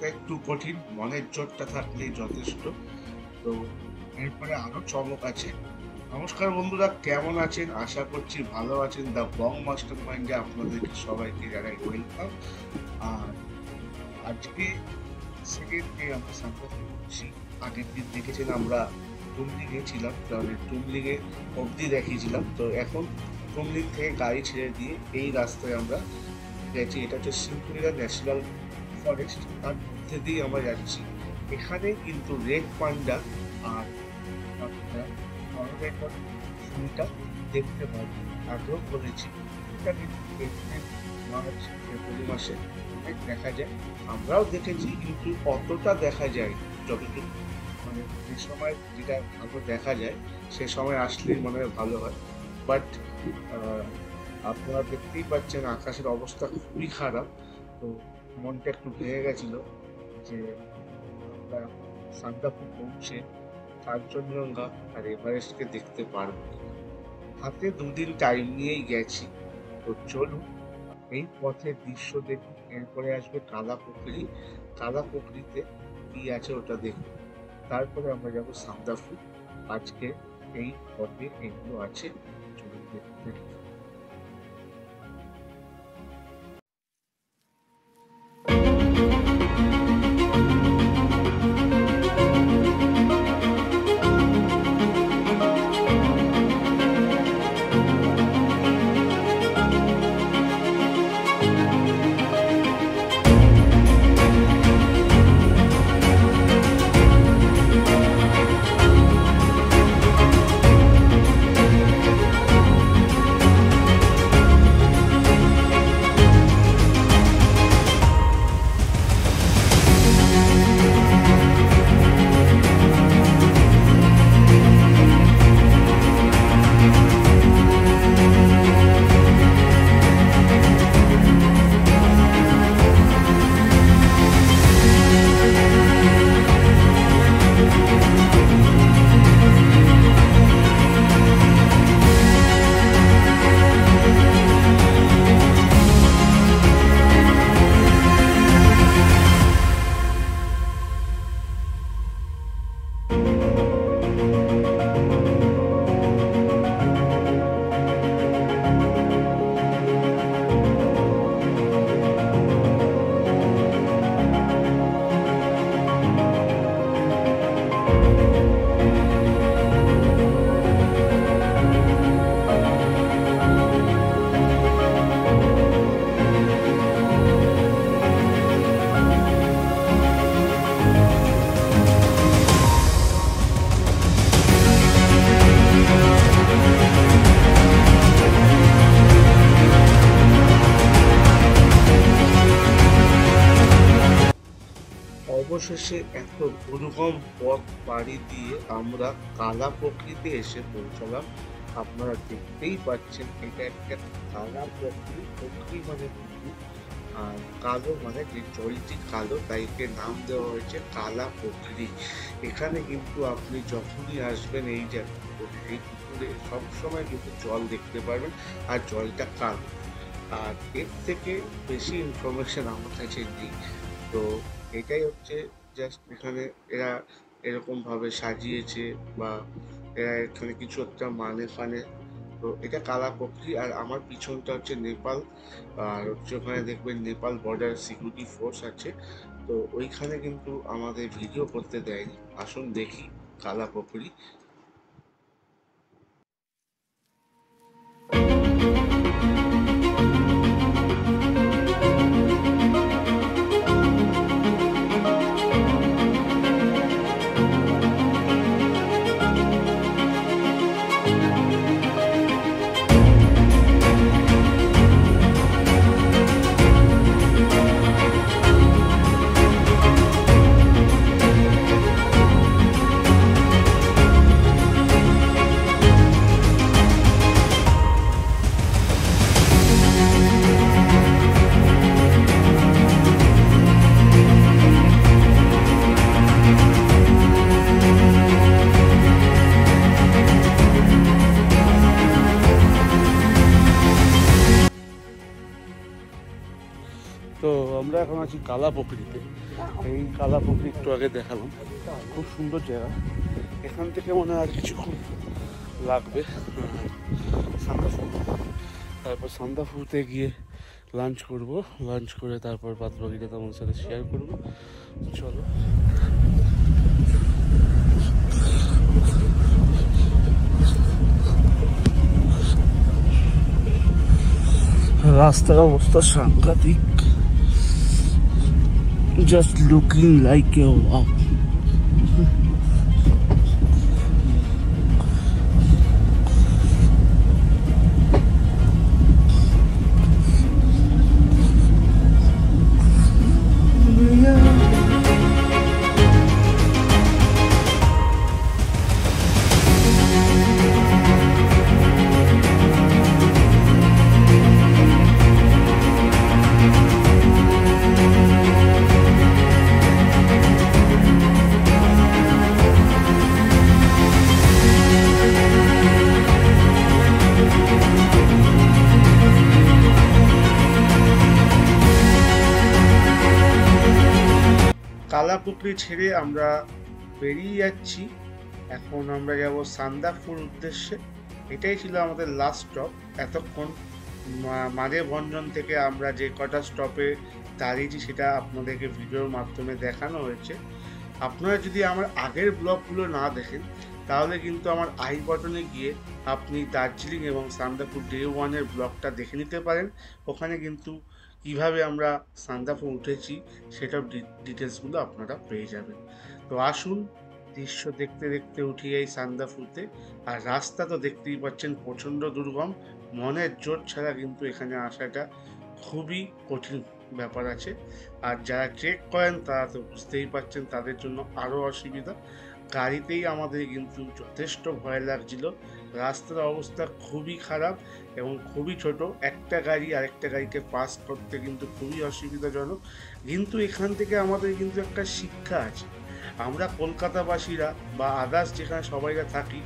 একটু কঠিন, মনের জোরটা থাকলেই যথেষ্ট। তো এরপরে আরো চমক আছে। নমস্কার বন্ধুরা, কেমন আছেন? আশা করছি ভালো আছেন। দ্য বং মাস্টার মাইন্ডে আপনাদেরকে সবাইকে জানাই ওয়েলকাম। আর আজকে সেকেন্ড ডে আমরা সানরাইজ করছি। আগের দিন দেখেছেন আমরা টুমলিংয়ে ছিলাম, তাহলে টুমলিংয়ে অবধি দেখিয়েছিলাম। তো এখন টুমলিং থেকে গাড়ি ছেড়ে দিয়ে এই রাস্তায় আমরা গেছি। এটা হচ্ছে সিংকুলিয়া ন্যাশনাল ফরেস্ট, তার মধ্যে দিয়ে আমরা যাচ্ছি। এখানে কিন্তু রেড পান্ডা আর ফুলটা দেখতে পাবো, আগ্রহ করেছি। এটা কিন্তু এপ্রিল মার্চ ফেব্রুয়ারি মাসে অনেক দেখা যায়। আমরাও দেখেছি, কিন্তু অতটা দেখা যায় যতটুকু মানে যে সময় যেটা ভালো দেখা যায় সে সময় আসলেই মনে হয় ভালো হয়। বাট আপনারা দেখতেই পাচ্ছেন আকাশের অবস্থা খুবই খারাপ। তো মনটা একটু ভেঙে গেছিল যে আমরা সান্দাকফু পৌঁছে কাঞ্চনজঙ্ঘা আর এভারেস্টকে দেখতে পারবো। হাতে দুদিন টাইম নিয়েই গেছি। তো চলুন এই পথের দৃশ্য দেখুন। এরপরে আসবে কালা পুকুরি। কালা পুকুরিতে কি আছে ওটা দেখুন। তারপরে আমরা যাবো সান্দাকফু। আজকে এই পথে এগুলো আছে, চলুন দেখতে। অবশেষে এত দুর্গম পথ পাড়ি দিয়ে আমরা কালা প্রকৃতি এসে পৌঁছলাম। আপনারা দেখতেই পাচ্ছেন এটা একটা কালা প্রকৃতি। প্রকৃতি মানে পুকুর, আর কালো মানে যে জলটি কালো, তাই একে নাম দেওয়া হয়েছে কালা প্রকৃতি। এখানে কিন্তু আপনি যখনই আসবেন এই এই পুকুরে সবসময় কিন্তু জল দেখতে পারবেন, আর জলটা কালো। আর এর থেকে বেশি ইনফরমেশন আমার কাছে নেই। তো এটাই হচ্ছে জাস্ট এখানে এরা এরকম ভাবে সাজিয়েছে, বা এরা এখানে কিছু একটা মানে ফানে। তো এটা কালাপক্ষী। আর আমার পিছনটা হচ্ছে নেপাল। আর হচ্ছে ওখানে দেখবেন নেপাল বর্ডার সিকিউরিটি ফোর্স আছে। তো ওইখানে কিন্তু আমাদের ভিডিও করতে দেয়নি। আসুন দেখি কালাপক্ষী। এখন আছি কালা পুকুরিতে। এই কালা পুকুরি একটু আগে দেখালাম, খুব সুন্দর জায়গা। এখান থেকে মনে হয় আর কিছুক্ষণ লাগবে সান্দাফু। তারপর সান্দাফুতে গিয়ে লাঞ্চ করব, লাঞ্চ করে তারপর বাদ বাকিটা তোমার সাথে শেয়ার করবো। চলো। রাস্তার অবস্থা সাংঘাতিক, just looking like a wow. Kalapokhri ছেড়ে আমরা বেরিয়ে যাচ্ছি। এখন আমরা যাব সান্দাফুর উদ্দেশ্যে। এটাই ছিল আমাদের লাস্ট স্টপ এতক্ষণ। মাঝে ভঞ্জন থেকে আমরা যে কটা স্টপে দাঁড়িয়েছি সেটা আপনাদেরকে ভিডিওর মাধ্যমে দেখানো হয়েছে। আপনারা যদি আমার আগের ব্লগগুলো না দেখেন তাহলে কিন্তু আমার আই বাটনে গিয়ে আপনি দার্জিলিং এবং সান্দাফুর ডে 1-এর ব্লগটা দেখে নিতে পারেন। ওখানে কিন্তু কিভাবে আমরা সান্দাফু উঠেছি সেটার ডিটেলসগুলো আপনারা পেয়ে যাবেন। তো আসুন দৃশ্য দেখতে দেখতে উঠি এই সান্দাফুতে। আর রাস্তা তো দেখতেই পাচ্ছেন প্রচণ্ড দুর্গম, মনের জোর ছাড়া কিন্তু এখানে আসাটা খুবই কঠিন ব্যাপার আছে। আর যারা ট্রেক করেন তারা তো বুঝতেই পাচ্ছেন তাদের জন্য আরও অসুবিধা। গাড়িতেই আমাদের কিন্তু যথেষ্ট ভয় লাগছিল। রাস্তার অবস্থা খুবই খারাপ এবং খুবই ছোট, একটা গাড়ি আরেকটা গাড়িকে পাস করতে কিন্তু খুবই অসুবিধাজনক। কিন্তু এখান থেকে আমাদের কিন্তু একটা শিক্ষা আছে। আমরা কলকাতাবাসীরা বা আদার্স যেখানে সবাইরা থাকি,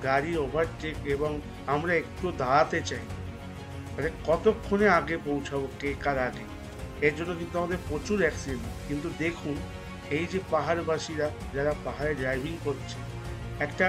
গাড়ি ওভারটেক এবং আমরা একটু দাঁড়াতে চাই, মানে কতক্ষণে আগে পৌঁছাবো, কে কার আগে, এর জন্য কিন্তু আমাদের প্রচুর অ্যাক্সিডেন্ট। কিন্তু দেখুন এই যে পাহাড়বাসীরা যারা পাহাড়ে ড্রাইভিং করছে, একটা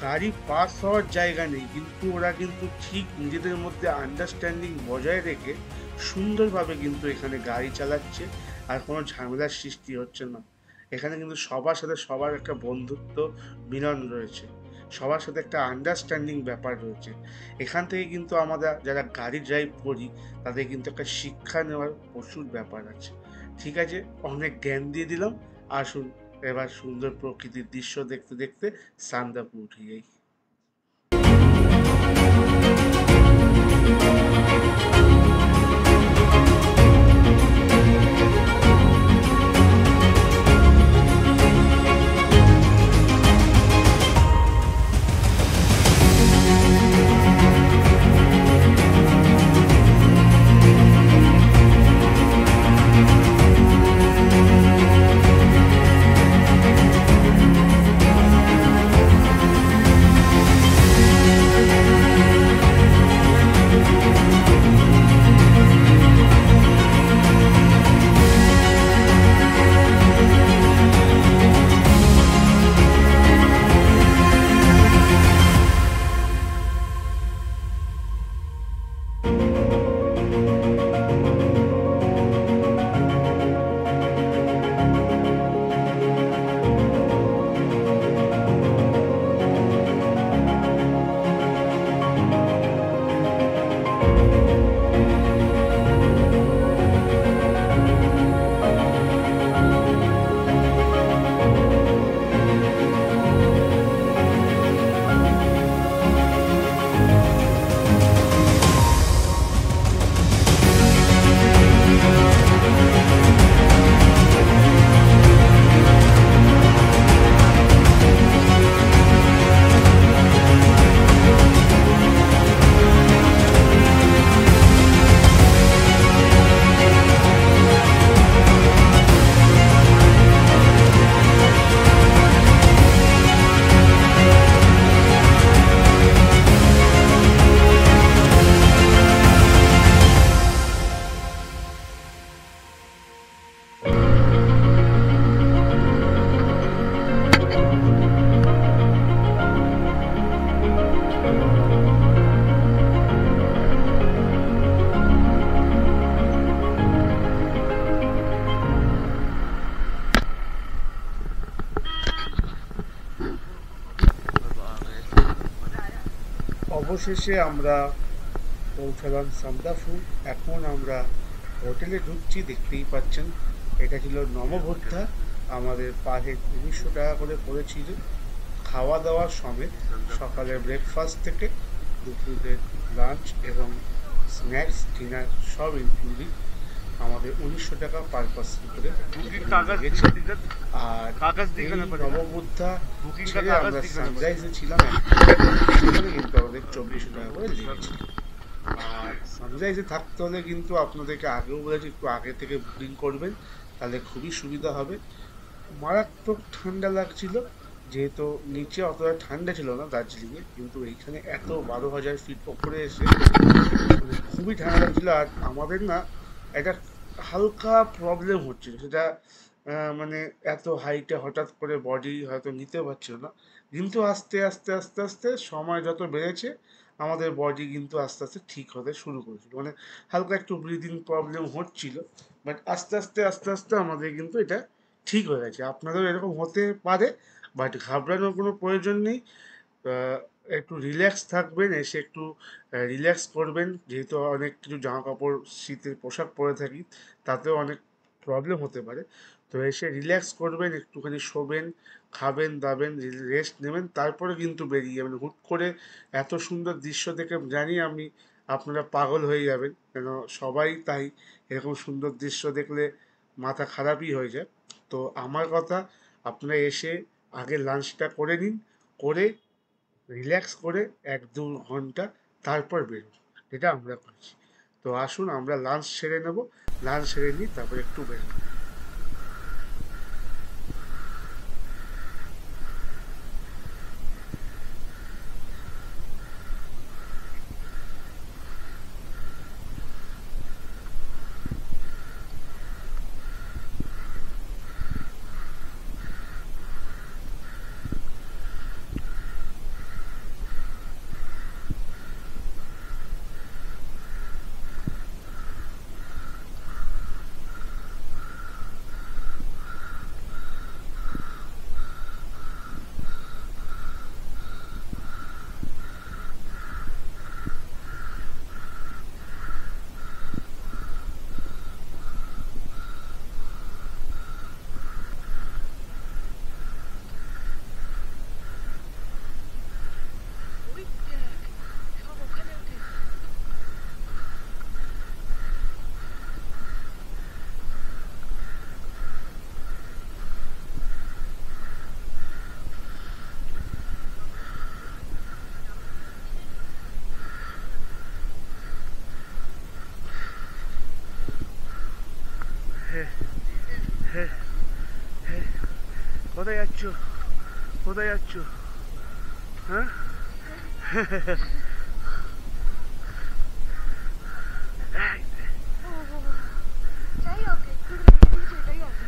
গাড়ি পাস হওয়ার জায়গা নেই, কিন্তু ওরা কিন্তু ঠিক নিজেদের মধ্যে আন্ডারস্ট্যান্ডিং বজায় রেখে সুন্দরভাবে কিন্তু এখানে গাড়ি চালাচ্ছে। আর কোনো ঝামেলার সৃষ্টি হচ্ছে না। এখানে কিন্তু সবার সাথে সবার একটা বন্ধুত্ব মিলন রয়েছে, সবার সাথে একটা আন্ডারস্ট্যান্ডিং ব্যাপার রয়েছে। এখান থেকে কিন্তু আমরা যারা গাড়ি ড্রাইভ করি তাদের কিন্তু একটা শিক্ষা নেওয়ার প্রচুর ব্যাপার আছে। ঠিক আছে, অনেক জ্ঞান দিয়ে দিলাম। আসুন এবার সুন্দর প্রকৃতির দৃশ্য দেখতে দেখতে সান্দাফু উঠে যাই। অবশেষে আমরা পৌঁছালাম সান্দাফু। এখন আমরা হোটেলে ঢুকছি, দেখতেই পাচ্ছেন এটা ছিল নমভোদ্ধা। আমাদের পার হেড 1900 টাকা করে পড়েছিল, খাওয়া দাওয়া সমেত। সকালের ব্রেকফাস্ট থেকে দুপুরের লাঞ্চ এবং স্ন্যাক্স ডিনার সব ইনক্লুডিং আমাদের 1900 টাকা পার পার্সন করে গেছে। আর এই নববুদ্ধা ছেড়ে আমরা সানরাইজে ছিলাম, সেখানে কিন্তু আমাদের 2400 টাকা করে লেগেছিল। আর সানরাইজে থাকতে হলে কিন্তু আপনাদেরকে আগেও বলেছি একটু আগে থেকে বুকিং করবেন, তাহলে খুবই সুবিধা হবে। মারাত্মক ঠান্ডা লাগছিল, যেহেতু নিচে অতটা ঠান্ডা ছিল না দার্জিলিংয়ে, কিন্তু এইখানে এত 12,000 ফিট ওপরে এসে মানে খুবই ঠান্ডা লাগছিল। আর আমাদের না একটা হালকা প্রবলেম হচ্ছিল, সেটা মানে এত হাইটে হঠাৎ করে বডি হয়তো নিতে পারছিল না, কিন্তু আস্তে আস্তে আস্তে আস্তে সময় যত বেড়েছে আমাদের বডি কিন্তু আস্তে আস্তে ঠিক হতে শুরু করেছিল। মানে হালকা একটু ব্রিদিং প্রবলেম হচ্ছিল, বাট আস্তে আস্তে আস্তে আস্তে আমাদের কিন্তু এটা ঠিক হয়ে গেছে। আপনাদেরও এরকম হতে পারে, বাট ঘাবড়ানোর কোনো প্রয়োজন নেই। আহ, একটু রিল্যাক্স থাকবেন, এসে একটু রিল্যাক্স করবেন, যেহেতু অনেক কিছু জামা কাপড় শীতের পোশাক পরে থাকি, তাতেও অনেক প্রবলেম হতে পারে। তো এসে রিল্যাক্স করবেন, একটুখানি শোবেন, খাবেন দাবেন, রেস্ট নেবেন, তারপরে কিন্তু বেরিয়ে যাবেন। হুট করে এত সুন্দর দৃশ্য দেখে জানি আমি আপনারা পাগল হয়ে যাবেন, কেন সবাই তাই, এরকম সুন্দর দৃশ্য দেখলে মাথা খারাপই হয়ে যায়। তো আমার কথা, আপনারা এসে আগে লাঞ্চটা করে নিন, করে রিল্যাক্স করে 1-2 ঘন্টা তারপর বেরোন, এটা আমরা করছি। তো আসুন আমরা লাঞ্চ সেরে নেব, লাঞ্চ সেরে নিই, তারপর একটু বেরোবো। ওই দেখ, সব ওখানে ওঠে। কোথায় যাচ্ছ, কোথায় যাচ্ছ? হ্যাঁ যাই হোক, একটু বেরিয়ে সেটাই হবে।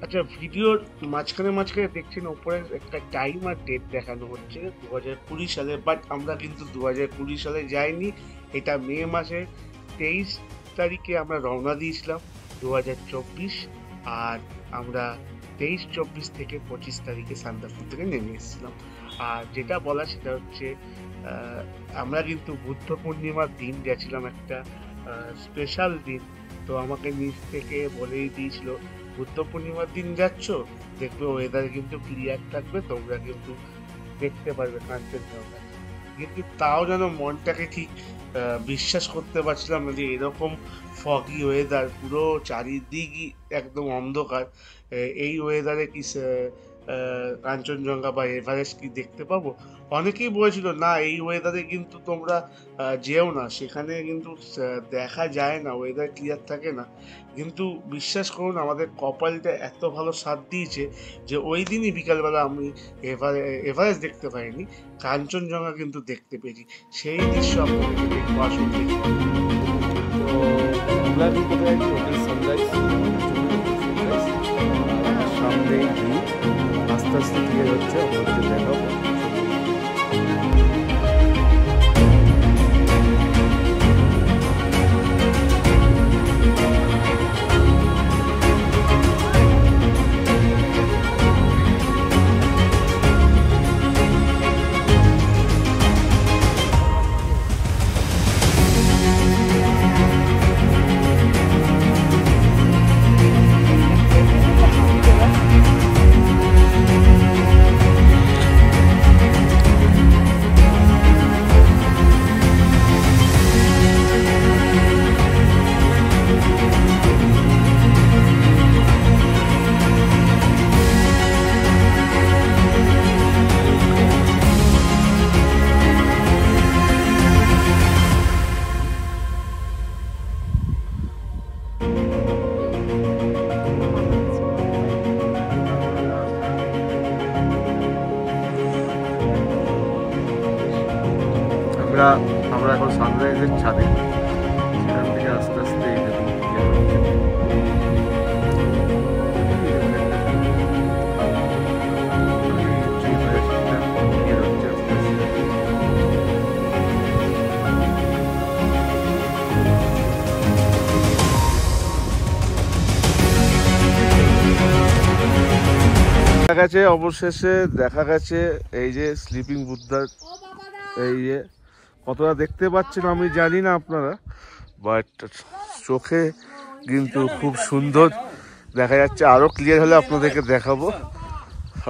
আচ্ছা, ভিডিওর মাঝখানে মাঝখানে দেখছেন ওপরে একটা টাইম আর ডেট দেখানো হচ্ছে 2020 সালে, বাট আমরা কিন্তু 2020 সালে যাইনি। এটা মে মাসের 23 তারিখে আমরা রওনা দিয়েছিলাম 2024। আর আমরা 23-24 থেকে 25 তারিখে সান্দাকফু থেকে নেমে এসেছিলাম। আর যেটা বলা সেটা হচ্ছে আমরা কিন্তু বুদ্ধ পূর্ণিমার দিন গেছিলাম, একটা স্পেশাল দিন। তো আমাকে নিচ থেকে বলেই দিয়েছিল বুদ্ধ পূর্ণিমার দিন যাচ্ছ, দেখবে ওয়েদার কিন্তু ক্লিয়ার থাকবে, তোমরা কিন্তু দেখতে পারবে কাঞ্চনজঙ্ঘা। কিন্তু তাও যেন মনটাকে ঠিক বিশ্বাস করতে পারছিলাম না যে এরকম ফগি ওয়েদার, পুরো চারিদিকই একদম অন্ধকার, এই ওয়েদারে কি কাঞ্চনজঙ্ঘা বা এভারেস্ট কি দেখতে পাবো? অনেকেই বলেছিল না এই ওয়েদারে কিন্তু তোমরা যেও না, সেখানে কিন্তু দেখা যায় না, ওয়েদার ক্লিয়ার থাকে না। কিন্তু বিশ্বাস করুন আমাদের কপালটা এত ভালো সাথ দিয়েছে যে ওই দিনই বিকালবেলা আমি এভারেস্ট দেখতে পাইনি, কাঞ্চনজঙ্ঘা কিন্তু দেখতে পেয়েছি। সেই দৃশ্য আপনাদেরকে দেখবো, আসুন দেখবো। তো আমরা এখন কোথায় আছি? Hotel sunrise. সামনে ভিউ আস্তে আস্তে ক্লিয়ার হচ্ছে, আপনাদের দেখাবো। আমরা এখন সানরাইজের ছাদে, সেখান থেকে আস্তে আস্তে এই দেখুন clear হচ্ছে। clear হচ্ছে আস্তে আস্তে। দেখা গেছে, অবশেষে দেখা গেছে এই যে স্লিপিং বুদ্ধার, এই যে কতটা দেখতে পাচ্ছেন আমি জানি না আপনারা, বাট চোখে কিন্তু খুব সুন্দর দেখা যাচ্ছে। আরো ক্লিয়ার হলে আপনাদেরকে দেখাবো।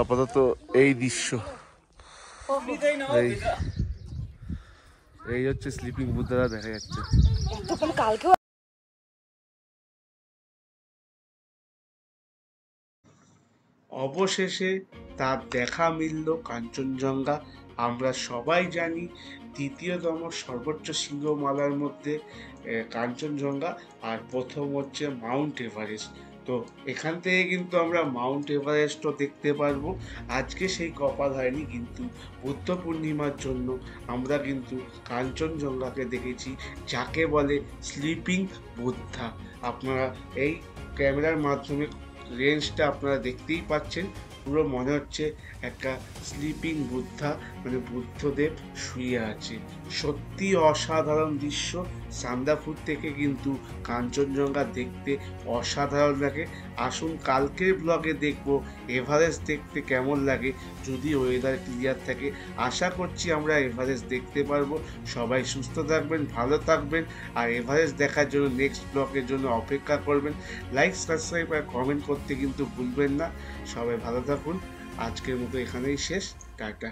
আপাতত এই দৃশ্য, এই হচ্ছে স্লিপিং বুদ্ধারা দেখা যাচ্ছে। অবশেষে তার দেখা মিলল কাঞ্চনজঙ্ঘা। আমরা সবাই জানি দ্বিতীয়তম সর্বোচ্চ শৃঙ্গমালার মধ্যে কাঞ্চনজঙ্ঘা, আর প্রথম হচ্ছে মাউন্ট এভারেস্ট। তো এখান থেকে কিন্তু আমরা মাউন্ট এভারেস্টও দেখতে পারবো। আজকে সেই কপাল হয়নি, কিন্তু বুদ্ধ পূর্ণিমার জন্য আমরা কিন্তু কাঞ্চনজঙ্ঘাকে দেখেছি, যাকে বলে স্লিপিং বুদ্ধা। আপনারা এই ক্যামেরার মাধ্যমে রেঞ্জটা আপনারা দেখতেই পাচ্ছেন, পুরো মনে হচ্ছে একটা স্লিপিং বুদ্ধা, মানে বুদ্ধদেব শুয়ে আছে। সত্যি অসাধারণ দৃশ্য। সান্দাফুর থেকে কিন্তু কাঞ্চনজঙ্ঘা দেখতে অসাধারণ লাগে। আসুন কালকের ব্লগে দেখব এভারেস্ট দেখতে কেমন লাগে, যদি ওয়েদার ক্লিয়ার থাকে। আশা করছি আমরা এভারেস্ট দেখতে পারবো। সবাই সুস্থ থাকবেন, ভালো থাকবেন, আর এভারেস্ট দেখার জন্য নেক্সট ব্লগের জন্য অপেক্ষা করবেন। লাইক, সাবস্ক্রাইব আর কমেন্ট করতে কিন্তু ভুলবেন না। সবাই ভালো থাকুন। আজকের মতো এখানেই শেষ। টাটা।